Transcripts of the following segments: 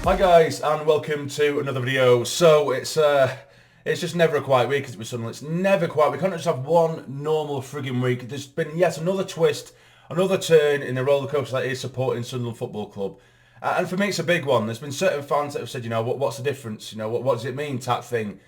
Hi guys, and welcome to another video. So it's just never a quiet week, as with Sunderland. It's never quiet. We can't just have one normal frigging week. There's been yet another twist, another turn in the roller coaster that is supporting Sunderland Football Club. And for me, it's a big one. There's been certain fans that have said, what's the difference? What does it mean, type thing.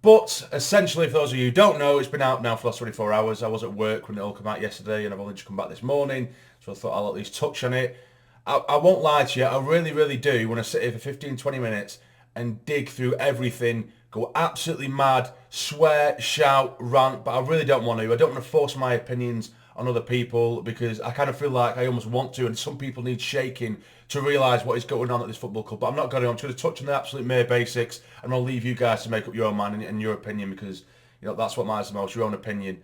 But essentially, for those of you who don't know, it's been out now for the last 24 hours. I was at work when it all came out yesterday, and I've only just come back this morning, so I thought I'll at least touch on it. I won't lie to you, I really, really do want to sit here for 15, 20 minutes and dig through everything, go absolutely mad, swear, shout, rant, but I really don't want to. I don't want to force my opinions on other people because I kind of feel like I almost want to, and some people need shaking to realise what is going on at this football club. But I'm not going to. I'm just going to touch on the absolute mere basics, and I'll leave you guys to make up your own mind and your opinion, because that's what matters the most, your own opinion.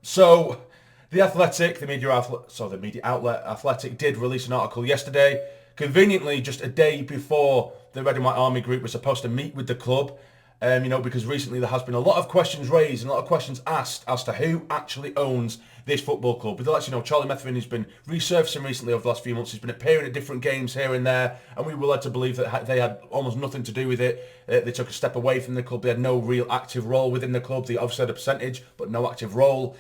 So the Athletic, the media outlet Athletic, did release an article yesterday, conveniently just a day before the Red and White Army group was supposed to meet with the club. Because recently there has been a lot of questions raised and a lot of questions asked as to who actually owns this football club. But actually, Charlie Methven has been resurfacing recently over the last few months. He's been appearing at different games here and there, and we were led to believe that they had almost nothing to do with it. They took a step away from the club. They had no real active role within the club. They obviously had a percentage, but no active role.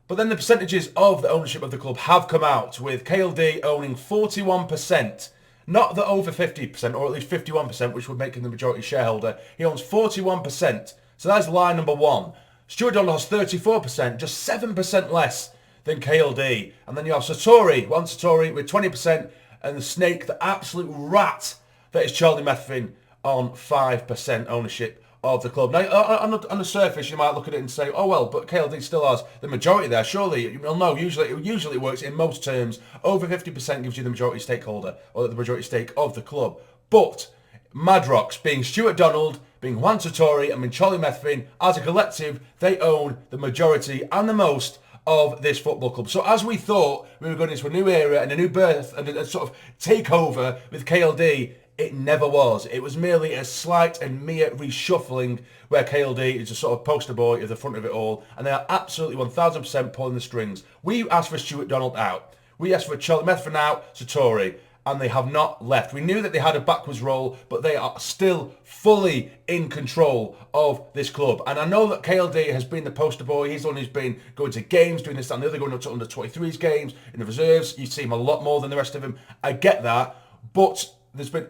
But then the percentages of the ownership of the club have come out, with KLD owning 41%. Not the over 50%, or at least 51%, which would make him the majority shareholder. He owns 41%. So that's line number one. Stuart Donald has 34%, just 7% less than KLD. And then you have Satori with 20%, and the snake, the absolute rat, that is Charlie Methven, on 5% ownership of the club. Now, on the surface, you might look at it and say, oh well, but KLD still has the majority there. Surely, no, usually it works in most terms. Over 50% gives you the majority stakeholder, or the majority stake of the club. But Madrox, being Stuart Donald, being Juan Satori, and being Charlie Methven, as a collective, they own the majority and the most of this football club. So as we thought we were going into a new era and a new birth and a sort of takeover with KLD, it never was. It was merely a slight and mere reshuffling where KLD is a sort of poster boy at the front of it all, and they are absolutely 1000% pulling the strings. We asked for Stuart Donald out. We asked for Charlie Methven out, Satori, and they have not left. We knew that they had a backwards roll, but they are still fully in control of this club. And I know that KLD has been the poster boy. He's the one who's been going to games, doing this and the other, going up to under 23s games, in the reserves. You see him a lot more than the rest of them. I get that, but there's been,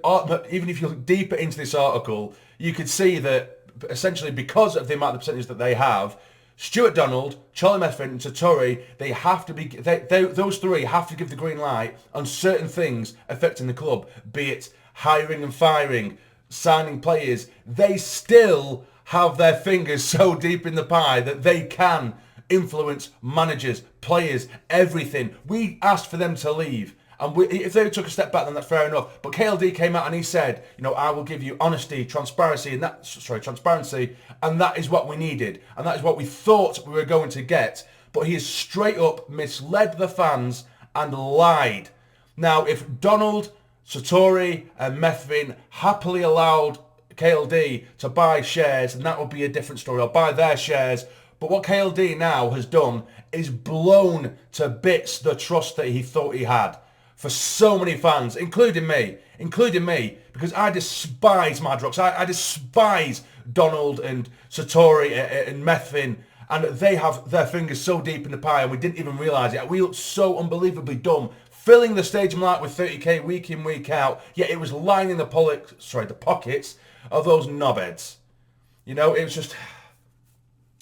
even if you look deeper into this article, you could see that essentially because of the amount of percentages that they have, Stuart Donald, Charlie Methven, and Satori, they have to be, those three have to give the green light on certain things affecting the club, be it hiring and firing, signing players. They still have their fingers so deep in the pie that they can influence managers, players, everything. We asked for them to leave. And if they took a step back, then that's fair enough. But KLD came out and he said, I will give you honesty, transparency, and that is what we needed. And that is what we thought we were going to get. But he has straight up misled the fans and lied. Now, if Donald, Satori, and Methven happily allowed KLD to buy shares, then that would be a different story. Or buy their shares. But what KLD now has done is blown to bits the trust that he thought he had. For so many fans, including me, because I despise Madrox, I despise Donald and Satori and Methven, and they have their fingers so deep in the pie, and we didn't even realise it. We looked so unbelievably dumb, filling the stadium light with 30k week in, week out, yet it was lining the pockets of those knobheads.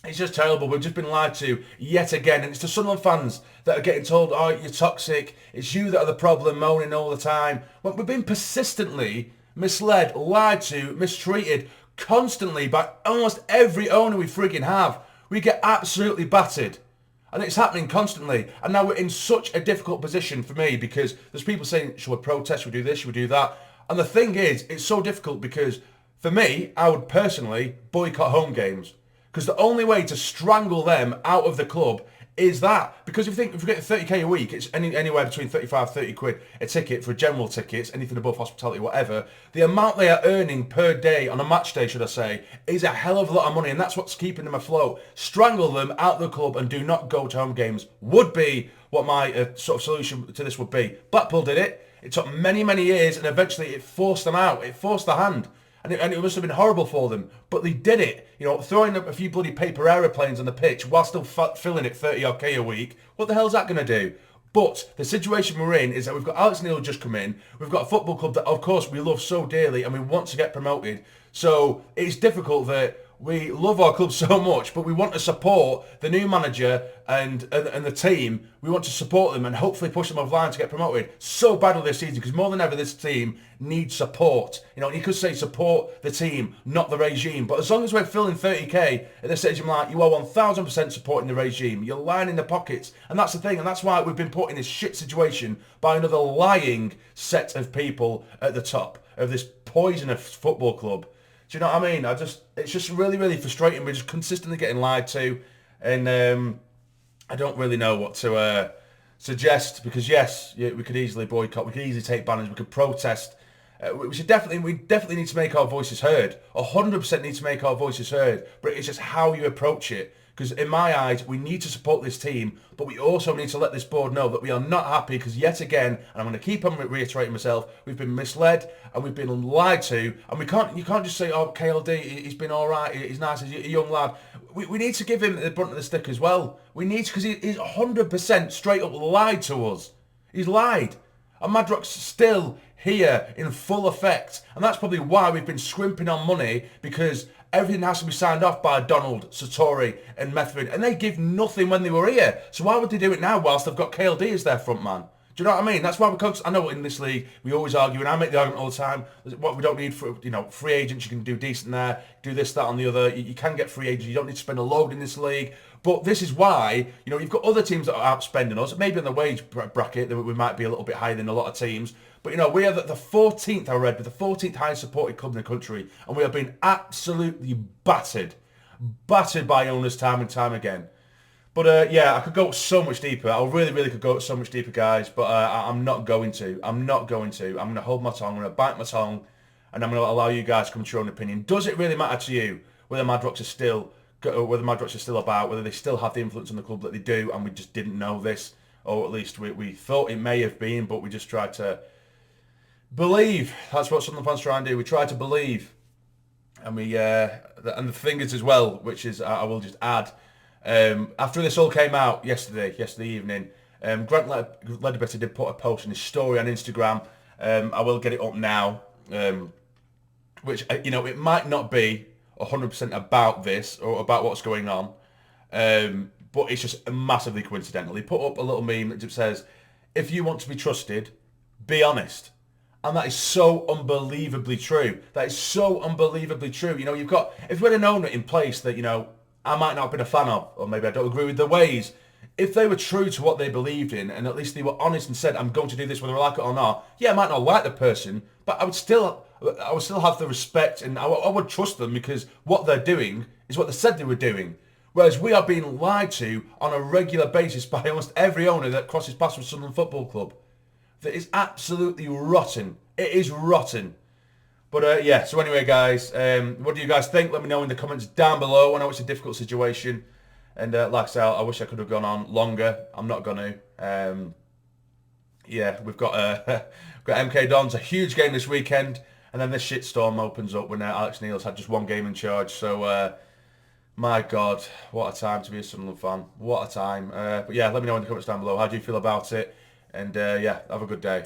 It's just terrible. We've just been lied to yet again. And it's the Sunderland fans that are getting told, oh, you're toxic. It's you that are the problem, moaning all the time. Well, we've been persistently misled, lied to, mistreated constantly by almost every owner we frigging have. We get absolutely battered. And it's happening constantly. And now we're in such a difficult position for me, because there's people saying, should we protest? Should we do this? Should we do that? And the thing is, it's so difficult because for me, I would personally boycott home games. Because the only way to strangle them out of the club is that. Because if you get 30k a week, it's anywhere between 35, 30 quid a ticket for general tickets, anything above hospitality, whatever. The amount they are earning per day, on a match day, should I say, is a hell of a lot of money, and that's what's keeping them afloat. Strangle them out of the club and do not go to home games would be what my sort of solution to this would be. Blackpool did it. It took many, many years, and eventually it forced them out. It forced the hand. And it must have been horrible for them. But they did it. You know, throwing up a few bloody paper aeroplanes on the pitch while still filling it 30-odd K a week. What the hell's that going to do? But the situation we're in is that we've got Alex Neil just come in. We've got a football club that, of course, we love so dearly and we want to get promoted. So it's difficult that we love our club so much, but we want to support the new manager and the team. We want to support them and hopefully push them over the line to get promoted so badly this season, because more than ever this team needs support. You know, you could say support the team, not the regime. But as long as we're filling 30k at this stage, I'm like, you are 1000% supporting the regime. You're lining the pockets. And that's the thing. And that's why we've been put in this shit situation by another lying set of people at the top of this poisonous football club. Do you know what I mean? It's just really, really frustrating. We're just consistently getting lied to, and I don't really know what to suggest, because yes, we could easily boycott, we could easily take banners, we could protest. We definitely need to make our voices heard. 100% need to make our voices heard. But it's just how you approach it. Because in my eyes, we need to support this team, but we also need to let this board know that we are not happy, because yet again, and I'm going to keep on reiterating myself, we've been misled and we've been lied to, and you can't just say, oh, KLD, he's been all right, he's nice, he's a young lad. We need to give him the brunt of the stick as well. We need to, because he's 100% straight up lied to us. He's lied. And Madrock's still here in full effect, and that's probably why we've been scrimping on money, because everything has to be signed off by Donald, Satori and Methven, and they give nothing when they were here. So why would they do it now whilst they've got KLD as their front man? Do you know what I mean? That's why I know in this league we always argue, and I make the argument all the time, what we don't need for, you know, free agents. You can do decent there, do this, that, and the other. You can get free agents. You don't need to spend a load in this league. But this is why, you know, you've got other teams that are outspending us. Maybe on the wage bracket that we might be a little bit higher than a lot of teams. But, you know, we are the 14th, I read, the 14th highest supported club in the country. And we have been absolutely battered by owners time and time again. But, yeah, I could go so much deeper. I really, really could go so much deeper, guys. But I'm not going to. I'm going to hold my tongue. I'm going to bite my tongue. And I'm going to allow you guys to come to your own opinion. Does it really matter to you whether Madrox is still about, whether they still have the influence on the club that they do, and we just didn't know this, or at least we thought it may have been, but we just tried to believe. That's what Sunderland fans try and do. We try to believe, and and the thing is as well, which is I will just add, after this all came out yesterday evening, Grant Ledbetter did put a post in his story on Instagram. I will get it up now, which, you know, it might not be 100% about this or about what's going on, but it's just massively coincidental. He put up a little meme that says, if you want to be trusted, be honest. And that is so unbelievably true. That is so unbelievably true. You know, you've got, if we had an owner in place that, you know, I might not have been a fan of, or maybe I don't agree with their ways, if they were true to what they believed in, and at least they were honest and said, I'm going to do this whether I like it or not, yeah, I might not like the person, but I would still have the respect, and I would trust them, because what they're doing is what they said they were doing. Whereas we are being lied to on a regular basis by almost every owner that crosses paths with Sunderland Football Club. That is absolutely rotten. It is rotten. But yeah, so anyway, guys, what do you guys think? Let me know in the comments down below. I know it's a difficult situation. And like I said, I wish I could have gone on longer. I'm not going to. Yeah, we've got MK Dons, a huge game this weekend. And then this shitstorm opens up when Alex Neil's had just one game in charge. So, my God, what a time to be a Sunderland fan. What a time. But yeah, let me know in the comments down below. How do you feel about it? And yeah, have a good day.